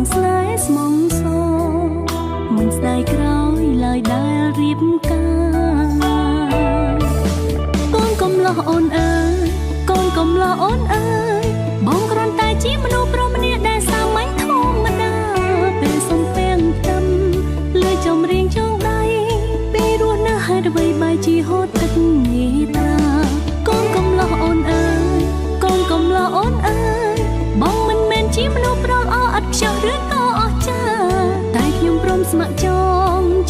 ងស្នេហ៍ស្មងសមិនស្ដាយក្រោយឡើយដែលរៀបការកូនកំឡោះអូនអើយកូនកំឡោះអូនអើយបងគ្រាន់តែជាមនុស្សប្រុសម្នាក់ដែលសាមញ្ញធម្មតាពេលសំពេងទឹមលឺចំរៀងចងដៃពីរស់នៅហេតុអ្វីបែរជាហូតទឹកនេត្រាកូនកំឡោះអូនអើយកូនកំឡោះអូនអើយបងមិនមែនជាមនុស្សប្រុសអត់ខ្ចោះឬក៏អស់ចាតែខ្ញុំព្រមស្ម័គ្រ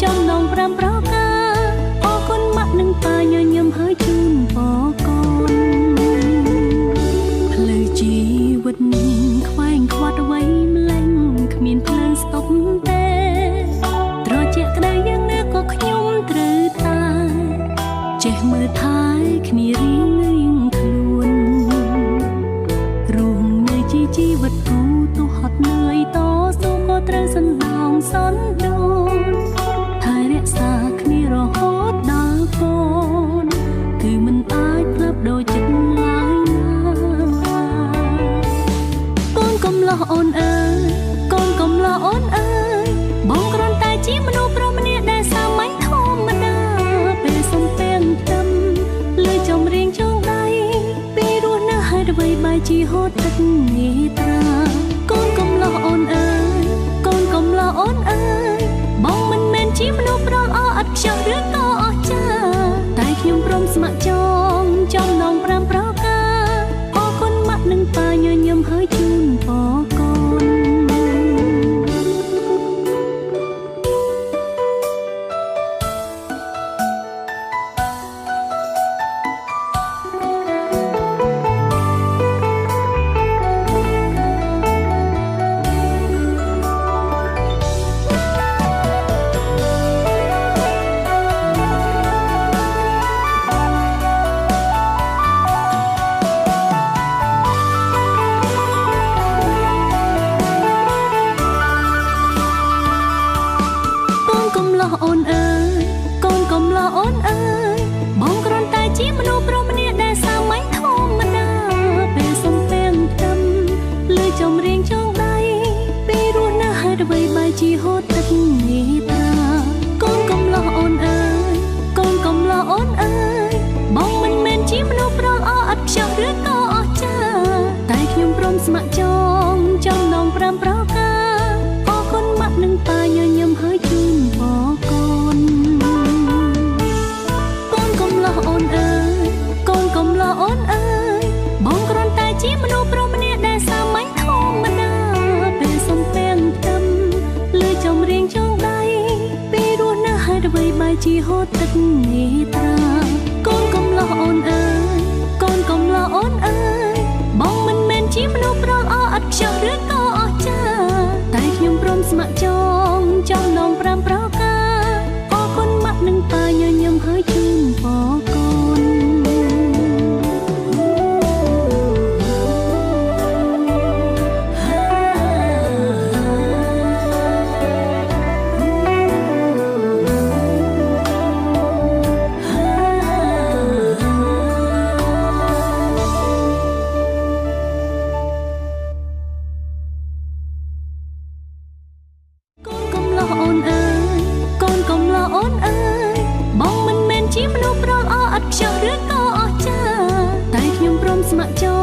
ចំណង5ប្រការអរគុណម៉ាក់និងប៉ាញញឹមហើយជូនពរកូនផ្លូវជីវិតខ្វែងខ្វាត់អ្វីម្លេះគ្មានភ្លើងស្តុបទេត្រជាក់ក្ដៅយ៉ាងណាក៏ខ្ញុំត្រូវតែចេះមើលថែគ្នារៀងខ្លួនរួមនៅជីវិតគូទោះហត់នឿយតស៊ូក៏ត្រូវសណ្ដោងសន្ដូនថែរក្សាគ្នារហូតដល់កូនគឺមិនអាចផ្លាប់ដូចចិត្តឡើយណាកូនកំឡោះអូនអើយកូនកំឡោះអូនអើយបងគ្រាន់តែជាមនុស្សប្រុសម្នាក់ដែលសាមញ្ញធម្មតាពេលសំពេងទឹមលឺចំរៀងចងដៃពីរស់នៅហេតុអ្វីបែរជាហូតទឹកនេត្រាកូនកំឡោះអូនអើយកូនកំឡោះអូនអើយបងមិនមែនជាមនុស្សប្រុសអត់ខ្ចោះឬក៏អស់ចាតែខ្ញុំព្រមស្ម័គ្រចំណង5ប្រការអរគុណម៉ាក់និងប៉ាញញឹមហើយជូនពរកូនអូនអើយកូនកំឡោះអូនអើយបងគ្រាន់តែជាមនុស្សប្រុសម្នាក់ដែលសាមញ្ញធម្មតាពេលសំពេងទឹមលឺចំរៀងចងដៃពីរស់នៅហេតុអ្វីបែរជាហូតទឹកនេត្រាកូនកំឡោះអូនអើយកូនកំឡោះអូនអើយបងមិនមែនជាមនុស្សប្រុសអត់ខ្ចោះឬក៏អស់ចាតែខ្ញុំព្រមស្ម័គ្រចំណង5ប្រការអរគុណម៉ាក់និងប៉ាញញឹមហើយជូនពរកូនកូនកំឡោះអូនអើយកូនកំឡោះអូនអើយបងគ្រាន់តែជាមនុស្សប្រុសម្នាក់ដែលសាមញ្ញធម្មតាពេលសំពេងទឹមលឺចំរៀងចងដៃពីរស់នៅហេតុអ្វីបែរជាហូតទឹកនេត្រាកូនកំឡោះអូនអើយកូនកំឡោះអូនអើយបងមិនមែនជាមនុស្សប្រុសអត់ខ្ចោះឬក៏អស់ចាតែខ្ញុំព្រមស្ម័គ្រចំណង5ប្រការអរគុណម៉ាក់និងប៉ាញញឹមហើយជូនពរកូនអូនអើយកូនកំឡោះអូនអើយបងមិនមែនជាមនុស្សប្រុសអត់ខ្ចោះឬក៏អស់ចាតែខ្ញុំព្រមស្ម័គ្រ